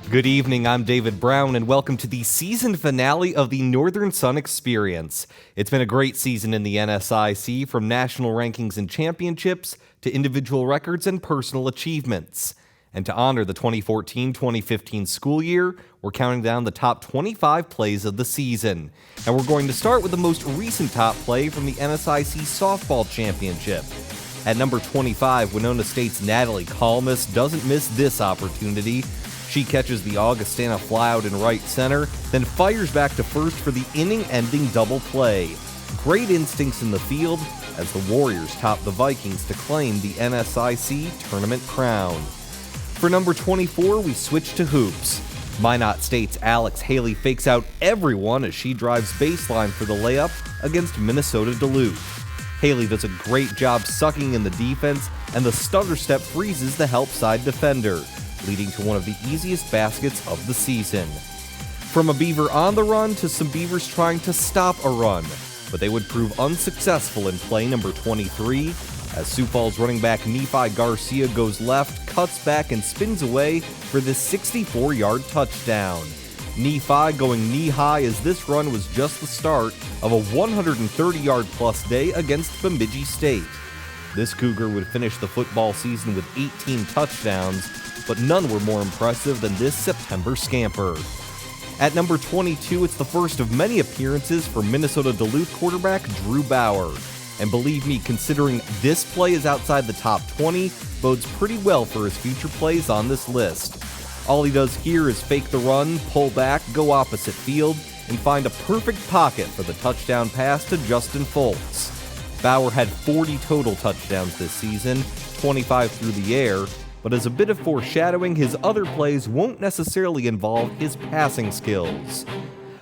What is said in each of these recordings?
Good evening, I'm David Brown, and welcome to the season finale of the Northern Sun Experience. It's been a great season in the NSIC, from national rankings and championships to individual records and personal achievements. And to honor the 2014-2015 school year, we're counting down the top 25 plays of the season. And we're going to start with the most recent top play from the NSIC Softball Championship. At number 25, Winona State's Natalie Kalmus doesn't miss this opportunity. She catches the Augustana flyout in right center, then fires back to first for the inning-ending double play. Great instincts in the field as the Warriors top the Vikings to claim the NSIC tournament crown. For number 24, we switch to hoops. Minot State's Alex Haley fakes out everyone as she drives baseline for the layup against Minnesota Duluth. Haley does a great job sucking in the defense, and the stutter step freezes the help side defender, leading to one of the easiest baskets of the season. From a Beaver on the run to some Beavers trying to stop a run, but they would prove unsuccessful in play number 23, as Sioux Falls running back Nephi Garcia goes left, cuts back, and spins away for this 64-yard touchdown. Nephi going knee-high as this run was just the start of a 130-yard-plus day against Bemidji State. This Cougar would finish the football season with 18 touchdowns, but none were more impressive than this September scamper. At number 22, it's the first of many appearances for Minnesota Duluth quarterback Drew Bauer. And believe me, considering this play is outside the top 20, bodes pretty well for his future plays on this list. All he does here is fake the run, pull back, go opposite field, and find a perfect pocket for the touchdown pass to Justin Foltz. Bauer had 40 total touchdowns this season, 25 through the air, but as a bit of foreshadowing, his other plays won't necessarily involve his passing skills.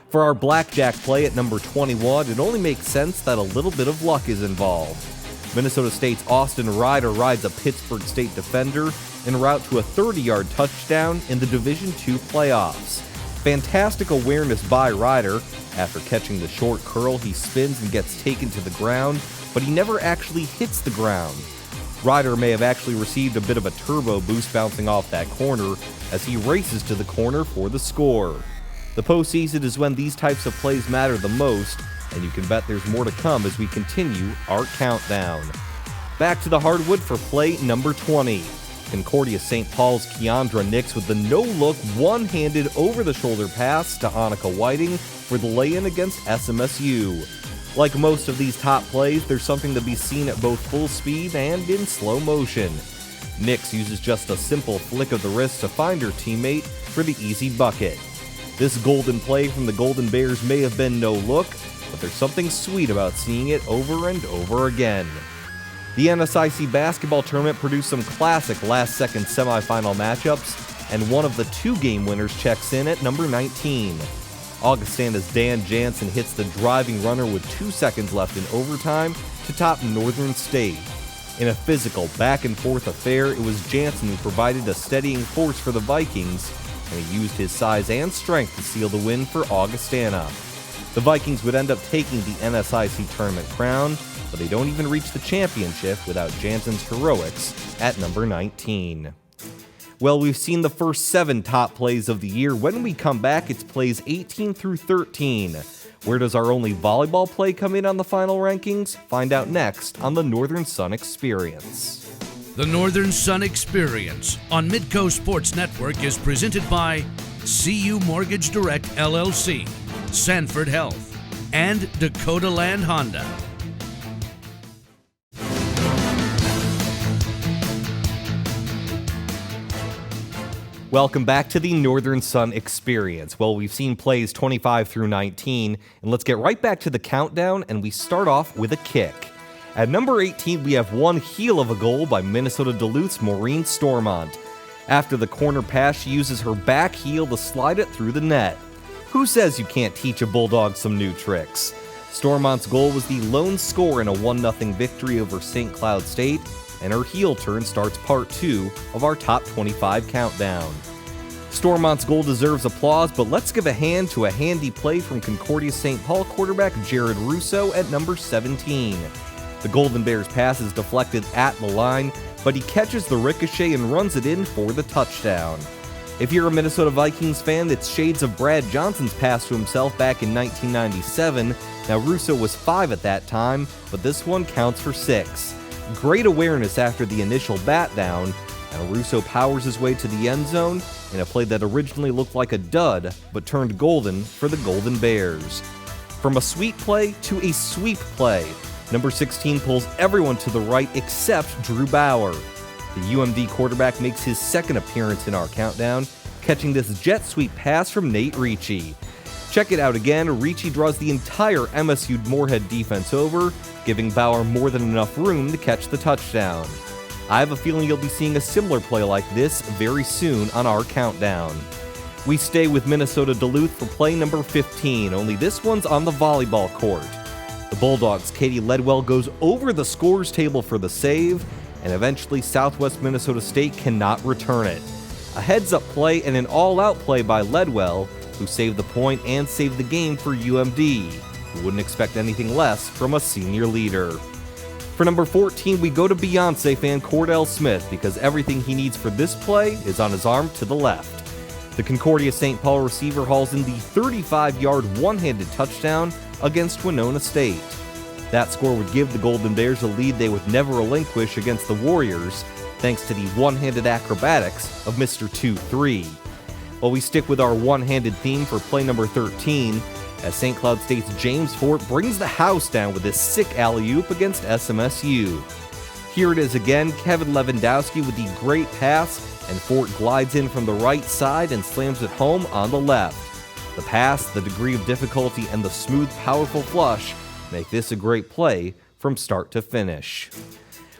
For our blackjack play at number 21, it only makes sense that a little bit of luck is involved. Minnesota State's Austin Ryder rides a Pittsburgh State defender en route to a 30-yard touchdown in the Division II playoffs. Fantastic awareness by Ryder. After catching the short curl, he spins and gets taken to the ground, but he never actually hits the ground. Ryder may have actually received a bit of a turbo boost bouncing off that corner as he races to the corner for the score. The postseason is when these types of plays matter the most, and you can bet there's more to come as we continue our countdown. Back to the hardwood for play number 20. Concordia St. Paul's Keandra Nix with the no-look, one-handed over-the-shoulder pass to Annika Whiting for the lay-in against SMSU. Like most of these top plays, there's something to be seen at both full speed and in slow motion. Nix uses just a simple flick of the wrist to find her teammate for the easy bucket. This golden play from the Golden Bears may have been no look, but there's something sweet about seeing it over and over again. The NSIC basketball tournament produced some classic last-second semifinal matchups, and one of the two-game winners checks in at number 19. Augustana's Dan Jansen hits the driving runner with 2 seconds left in overtime to top Northern State. In a physical, back-and-forth affair, it was Jansen who provided a steadying force for the Vikings, and he used his size and strength to seal the win for Augustana. The Vikings would end up taking the NSIC tournament crown, but they don't even reach the championship without Jansen's heroics at number 19. Well, we've seen the first 7 top plays of the year. When we come back, it's plays 18 through 13. Where does our only volleyball play come in on the final rankings? Find out next on the Northern Sun Experience. The Northern Sun Experience on Midco Sports Network is presented by CU Mortgage Direct LLC, Sanford Health, and Dakota Land Honda. Welcome back to the Northern Sun Experience. Well, we've seen plays 25 through 19, and let's get right back to the countdown, and we start off with a kick. At number 18, we have one heel of a goal by Minnesota Duluth's Maureen Stormont. After the corner pass, she uses her back heel to slide it through the net. Who says you can't teach a Bulldog some new tricks? Stormont's goal was the lone score in a 1-0 victory over St. Cloud State, and her heel turn starts part 2 of our top 25 countdown. Stormont's goal deserves applause, but let's give a hand to a handy play from Concordia St. Paul quarterback Jared Russo at number 17. The Golden Bears pass is deflected at the line, but he catches the ricochet and runs it in for the touchdown. If you're a Minnesota Vikings fan, it's shades of Brad Johnson's pass to himself back in 1997. Now, Russo was 5 at that time, but this one counts for 6. Great awareness after the initial bat down, and Russo powers his way to the end zone in a play that originally looked like a dud, but turned golden for the Golden Bears. From a sweep play to a sweep play, number 16 pulls everyone to the right except Drew Bauer. The UMD quarterback makes his second appearance in our countdown, catching this jet sweep pass from Nate Ricci. Check it out again. Ricci draws the entire MSU Moorhead defense over, giving Bauer more than enough room to catch the touchdown. I have a feeling you'll be seeing a similar play like this very soon on our countdown. We stay with Minnesota Duluth for play number 15, only this one's on the volleyball court. The Bulldogs' Katie Ledwell goes over the scores table for the save, and eventually Southwest Minnesota State cannot return it. A heads-up play and an all-out play by Ledwell, who saved the point and saved the game for UMD. You wouldn't expect anything less from a senior leader. For number 14, we go to Beyonce fan Cordell Smith because everything he needs for this play is on his arm to the left. The Concordia St. Paul receiver hauls in the 35-yard one-handed touchdown against Winona State. That score would give the Golden Bears a lead they would never relinquish against the Warriors, thanks to the one-handed acrobatics of Mr. 2-3. While we stick with our one-handed theme for play number 13, as St. Cloud State's James Fort brings the house down with this sick alley-oop against SMSU. Here it is again, Kevin Lewandowski with the great pass, and Fort glides in from the right side and slams it home on the left. The pass, the degree of difficulty, and the smooth, powerful flush make this a great play from start to finish.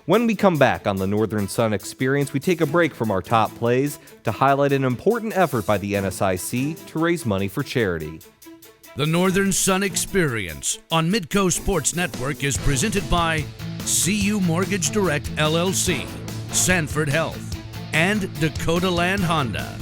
When we come back on the Northern Sun Experience, we take a break from our top plays to highlight an important effort by the NSIC to raise money for charity. The Northern Sun Experience on Midco Sports Network is presented by CU Mortgage Direct LLC, Sanford Health, and Dakota Land Honda.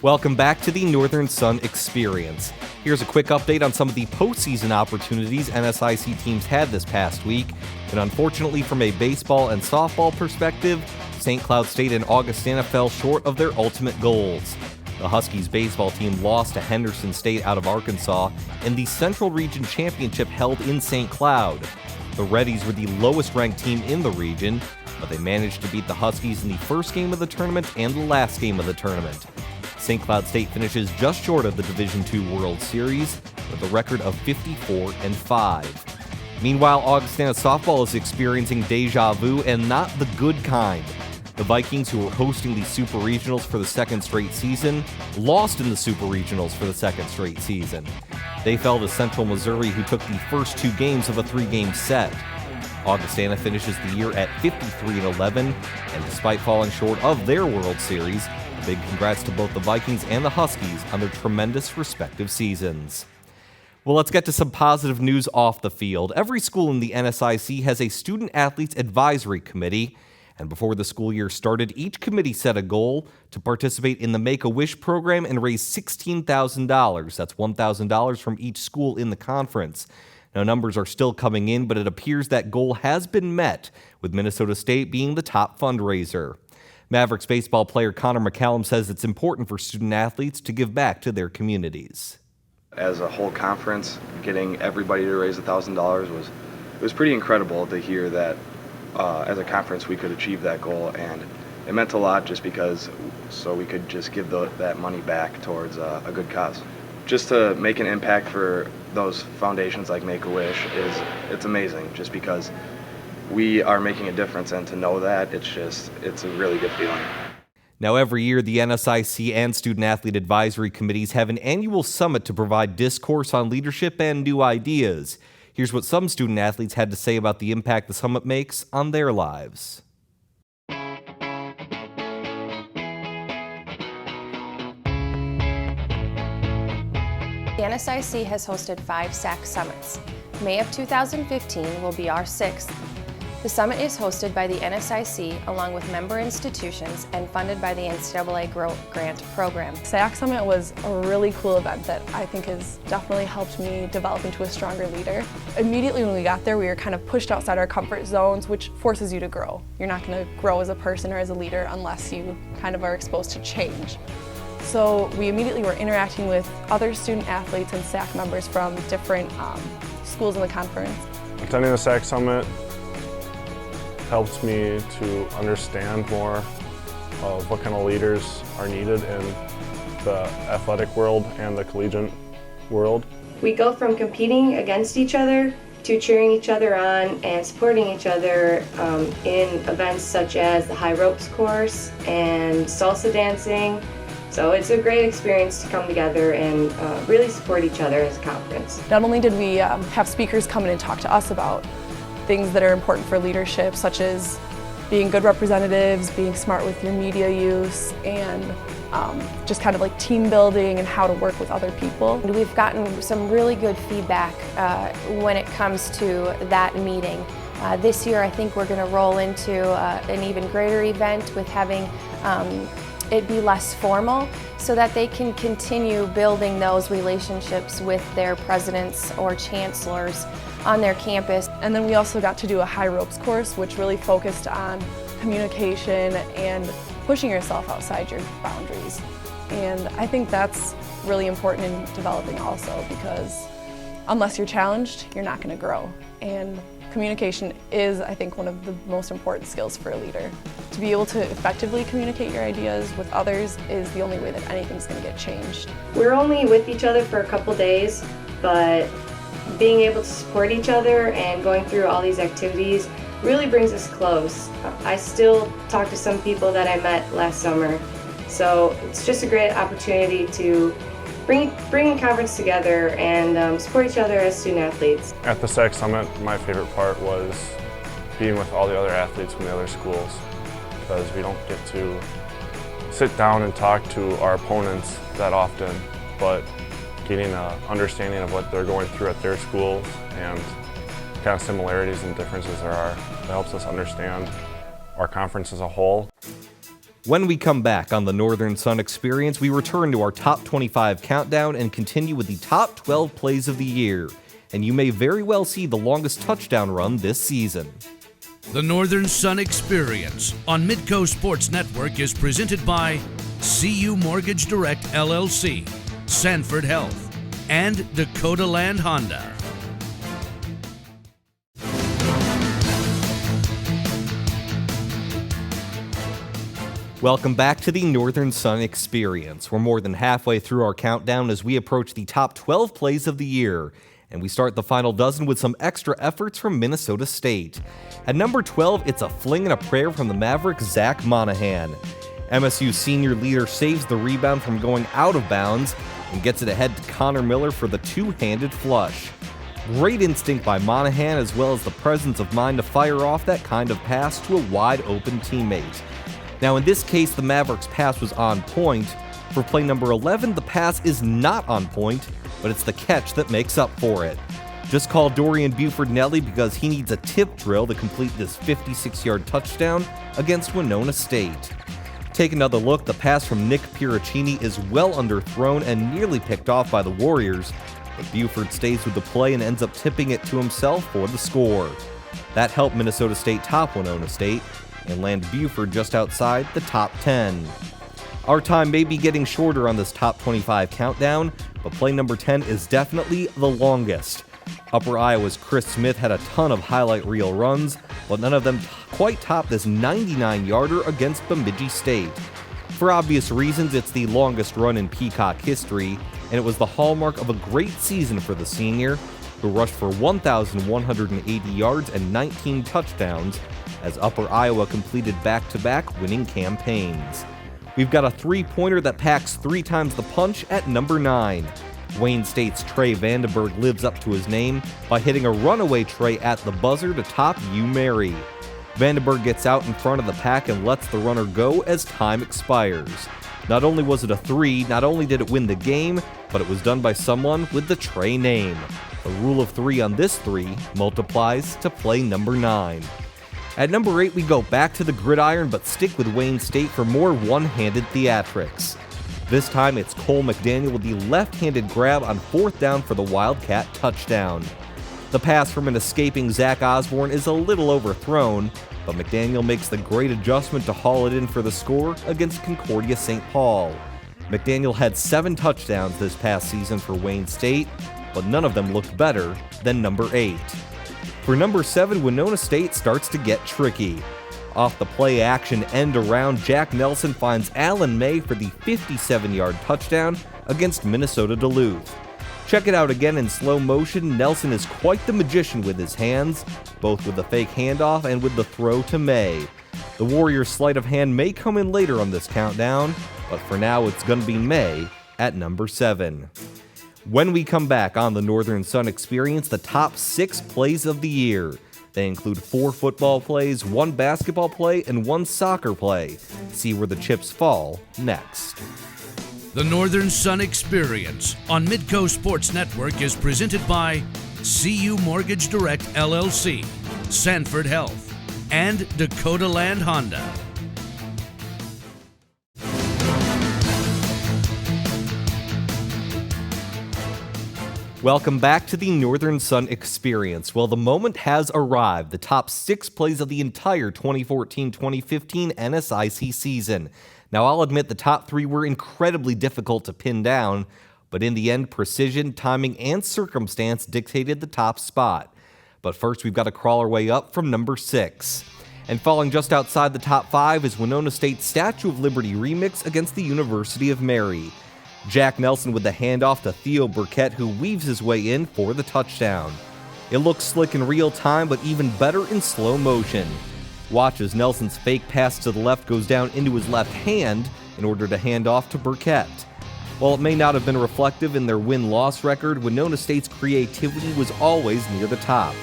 Welcome back to the Northern Sun Experience. Here's a quick update on some of the postseason opportunities NSIC teams had this past week. And unfortunately, from a baseball and softball perspective, St. Cloud State and Augustana fell short of their ultimate goals. The Huskies baseball team lost to Henderson State out of Arkansas in the Central Region Championship held in St. Cloud. The Reddies were the lowest-ranked team in the region, but they managed to beat the Huskies in the first game of the tournament and the last game of the tournament. St. Cloud State finishes just short of the Division II World Series with a record of 54-5. Meanwhile, Augustana softball is experiencing deja vu, and not the good kind. The Vikings, who were hosting the Super Regionals for the second straight season, lost in the Super Regionals for the second straight season. They fell to Central Missouri, who took the first 2 games of a 3-game set. Augustana finishes the year at 53-11, and despite falling short of their World Series, a big congrats to both the Vikings and the Huskies on their tremendous respective seasons. Well, let's get to some positive news off the field. Every school in the NSIC has a Student Athletes Advisory Committee, and before the school year started, each committee set a goal to participate in the Make-A-Wish program and raise $16,000. That's $1,000 from each school in the conference. Now, numbers are still coming in, but it appears that goal has been met, with Minnesota State being the top fundraiser. Mavericks baseball player Connor McCallum says it's important for student athletes to give back to their communities. As a whole conference, getting everybody to raise $1,000 was pretty incredible to hear that as a conference we could achieve that goal, and it meant a lot just because so we could just give that money back towards a good cause. Just to make an impact for those foundations like Make-A-Wish it's amazing, just because we are making a difference, and to know that it's a really good feeling. Now, every year, the NSIC and Student Athlete Advisory Committees have an annual summit to provide discourse on leadership and new ideas. Here's what some student athletes had to say about the impact the summit makes on their lives. The NSIC has hosted 5 SAC summits. May of 2015 will be our 6th. The summit is hosted by the NSIC along with member institutions and funded by the NCAA Grant Program. SAC Summit was a really cool event that I think has definitely helped me develop into a stronger leader. Immediately when we got there, we were kind of pushed outside our comfort zones, which forces you to grow. You're not going to grow as a person or as a leader unless you kind of are exposed to change. So we immediately were interacting with other student athletes and SAC members from different schools in the conference. Attending the SAC Summit helped me to understand more of what kind of leaders are needed in the athletic world and the collegiate world. We go from competing against each other to cheering each other on and supporting each other in events such as the high ropes course and salsa dancing. So it's a great experience to come together and really support each other as a conference. Not only did we have speakers come in and talk to us about things that are important for leadership, such as being good representatives, being smart with your media use, and just kind of like team building and how to work with other people. We've gotten some really good feedback when it comes to that meeting. This year I think we're going to roll into an even greater event with having it be less formal so that they can continue building those relationships with their presidents or chancellors on their campus. And then we also got to do a high ropes course, which really focused on communication and pushing yourself outside your boundaries. And I think that's really important in developing also, because unless you're challenged, you're not going to grow. And communication is, I think, one of the most important skills for a leader. To be able to effectively communicate your ideas with others is the only way that anything's going to get changed. We're only with each other for a couple days, but being able to support each other and going through all these activities really brings us close. I still talk to some people that I met last summer, so it's just a great opportunity to bring conference together and support each other as student athletes. At the SAC Summit, my favorite part was being with all the other athletes from the other schools, because we don't get to sit down and talk to our opponents that often, but getting an understanding of what they're going through at their schools and kind of similarities and differences there are. It helps us understand our conference as a whole. When we come back on the Northern Sun Experience, we return to our top 25 countdown and continue with the top 12 plays of the year. And you may very well see the longest touchdown run this season. The Northern Sun Experience on Midco Sports Network is presented by CU Mortgage Direct LLC, Sanford Health, and Dakota Land Honda. Welcome back to the Northern Sun Experience. We're more than halfway through our countdown as we approach the top 12 plays of the year. And we start the final dozen with some extra efforts from Minnesota State. At number 12, it's a fling and a prayer from the Maverick, Zach Monahan. MSU senior leader saves the rebound from going out of bounds and gets it ahead to Connor Miller for the two-handed flush. Great instinct by Monahan, as well as the presence of mind to fire off that kind of pass to a wide-open teammate. Now, in this case, the Mavericks' pass was on point. For play number 11, the pass is not on point, but it's the catch that makes up for it. Just call Dorian Buford-Nelly because he needs a tip drill to complete this 56-yard touchdown against Winona State. Take another look. The pass from Nick Piracini is well underthrown and nearly picked off by the Warriors, but Buford stays with the play and ends up tipping it to himself for the score. That helped Minnesota State top Winona State and land Buford just outside the top 10. Our time may be getting shorter on this top 25 countdown, but play number 10 is definitely the longest. Upper Iowa's Chris Smith had a ton of highlight reel runs, but none of them quite topped this 99-yarder against Bemidji State. For obvious reasons, it's the longest run in Peacock history, and it was the hallmark of a great season for the senior, who rushed for 1,180 yards and 19 touchdowns, as Upper Iowa completed back-to-back winning campaigns. We've got a three-pointer that packs 3 times the punch at number 9. Wayne State's Trey Vandenberg lives up to his name by hitting a runaway tray at the buzzer to top UMary. Vandenberg gets out in front of the pack and lets the runner go as time expires. Not only was it a 3, not only did it win the game, but it was done by someone with the Trey name. The rule of 3 on this 3 multiplies to play number 9. At number 8, we go back to the gridiron but stick with Wayne State for more one-handed theatrics. This time it's Cole McDaniel with the left-handed grab on 4th down for the Wildcat touchdown. The pass from an escaping Zach Osborne is a little overthrown, but McDaniel makes the great adjustment to haul it in for the score against Concordia St. Paul. McDaniel had 7 touchdowns this past season for Wayne State, but none of them looked better than number 8. For number 7, Winona State starts to get tricky. Off the play action end around, Jack Nelson finds Alan May for the 57-yard touchdown against Minnesota Duluth. Check it out again in slow motion. Nelson is quite the magician with his hands, both with the fake handoff and with the throw to May. The Warriors' sleight of hand may come in later on this countdown, but for now it's going to be May at number 7. When we come back on the Northern Sun Experience, the top 6 plays of the year. They include 4 football plays, 1 basketball play, and 1 soccer play. See where the chips fall next. The Northern Sun Experience on Midco Sports Network is presented by CU Mortgage Direct LLC, Sanford Health, and Dakota Land Honda. Welcome back to the Northern Sun Experience. Well, the moment has arrived, the top 6 plays of the entire 2014-2015 NSIC season. Now, I'll admit the top 3 were incredibly difficult to pin down, but in the end, precision, timing, and circumstance dictated the top spot. But first, we've got to crawl our way up from number 6. And falling just outside the top 5 is Winona State's Statue of Liberty remix against the University of Mary. Jack Nelson with the handoff to Theo Burkett, who weaves his way in for the touchdown. It looks slick in real time, but even better in slow motion. Watch as Nelson's fake pass to the left goes down into his left hand in order to hand off to Burkett. While it may not have been reflective in their win-loss record, Winona State's creativity was always near the top.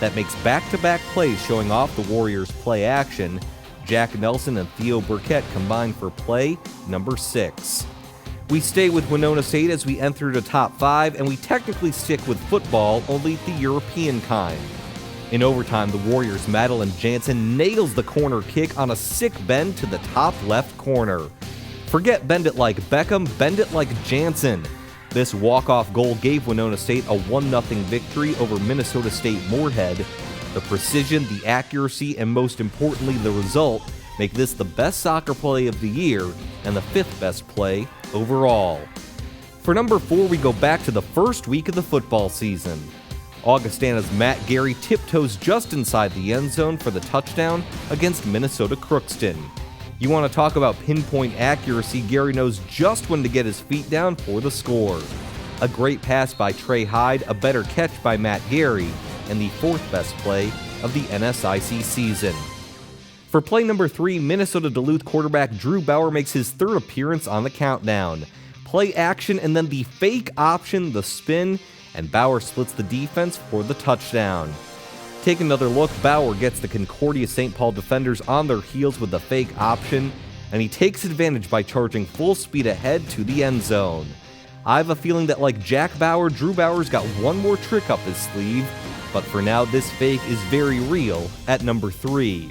That makes back-to-back plays showing off the Warriors' play action. Jack Nelson and Theo Burkett combined for play number 6. We stay with Winona State as we enter the top 5, and we technically stick with football, only the European kind. In overtime, the Warriors' Madeline Jansen nails the corner kick on a sick bend to the top left corner. Forget bend it like Beckham, bend it like Jansen. This walk-off goal gave Winona State a 1-0 victory over Minnesota State Moorhead. The precision, the accuracy, and most importantly, the result make this the best soccer play of the year and the 5th best play overall. For number 4, we go back to the first week of the football season. Augustana's Matt Gary tiptoes just inside the end zone for the touchdown against Minnesota Crookston. You want to talk about pinpoint accuracy, Gary knows just when to get his feet down for the score. A great pass by Trey Hyde, a better catch by Matt Gary, and the 4th best play of the NSIC season. For play number 3, Minnesota Duluth quarterback Drew Bauer makes his 3rd appearance on the countdown. Play action and then the fake option, the spin, and Bauer splits the defense for the touchdown. Take another look, Bauer gets the Concordia St. Paul defenders on their heels with the fake option, and he takes advantage by charging full speed ahead to the end zone. I have a feeling that like Jack Bauer, Drew Bauer's got one more trick up his sleeve, but for now this fake is very real at number 3.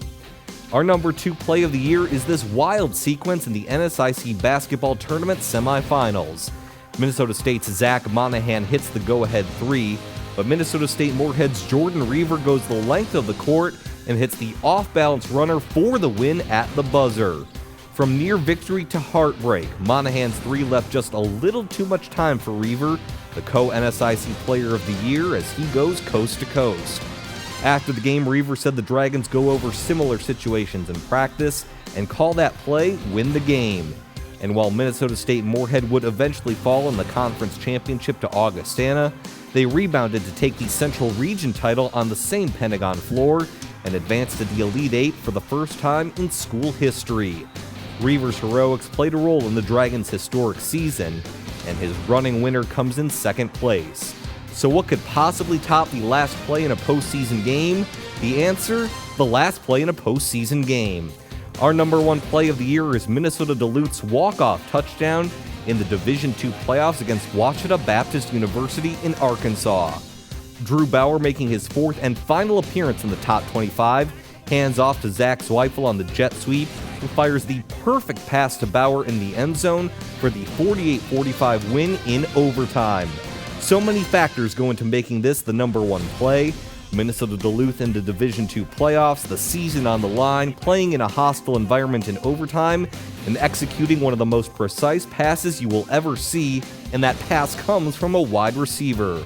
Our number 2 play of the year is this wild sequence in the NSIC basketball tournament semifinals. Minnesota State's Zach Monahan hits the go-ahead 3, but Minnesota State Moorhead's Jordan Reaver goes the length of the court and hits the off-balance runner for the win at the buzzer. From near victory to heartbreak, Monahan's 3 left just a little too much time for Reaver, the co-NSIC player of the year, as he goes coast to coast. After the game, Reaver said the Dragons go over similar situations in practice and call that play win the game. And while Minnesota State Moorhead would eventually fall in the conference championship to Augustana, they rebounded to take the Central Region title on the same Pentagon floor and advanced to the Elite 8 for the first time in school history. Reaver's heroics played a role in the Dragons' historic season, and his running winner comes in 2nd place. So what could possibly top the last play in a postseason game? The answer, the last play in a postseason game. Our number 1 play of the year is Minnesota Duluth's walk-off touchdown in the Division II playoffs against Ouachita Baptist University in Arkansas. Drew Bauer making his 4th and final appearance in the top 25 Hands off to Zach Zweifel on the jet sweep, who fires the perfect pass to Bauer in the end zone for the 48-45 win in overtime. So many factors go into making this the number one play. Minnesota Duluth in the Division II playoffs, the season on the line, playing in a hostile environment in overtime, and executing one of the most precise passes you will ever see, and that pass comes from a wide receiver.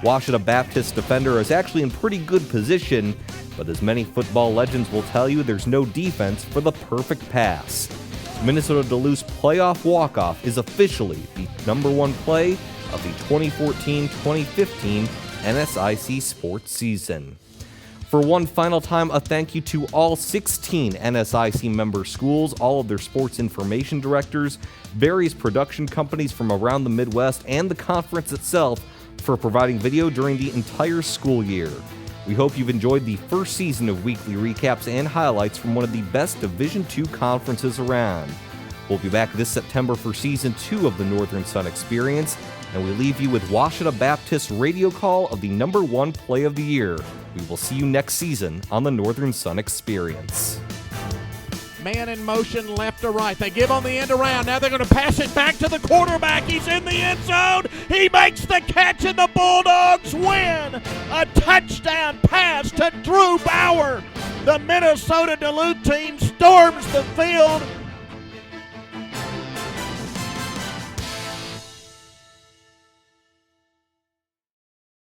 Washita Baptist defender is actually in pretty good position, but as many football legends will tell you, there's no defense for the perfect pass. Minnesota Duluth's playoff walk-off is officially the number one play of the 2014-2015 NSIC sports season. For one final time, a thank you to all 16 NSIC member schools, all of their sports information directors, various production companies from around the Midwest, and the conference itself for providing video during the entire school year. We hope you've enjoyed the first season of weekly recaps and highlights from one of the best Division II conferences around. We'll be back this September for Season 2 of the Northern Sun Experience, and we leave you with Washita Baptist's radio call of the number one play of the year. We will see you next season on the Northern Sun Experience. Man in motion left to right. They give on the end around. Now they're going to pass it back to the quarterback. He's in the end zone. He makes the catch and the Bulldogs win. A touchdown pass to Drew Bauer. The Minnesota Duluth team storms the field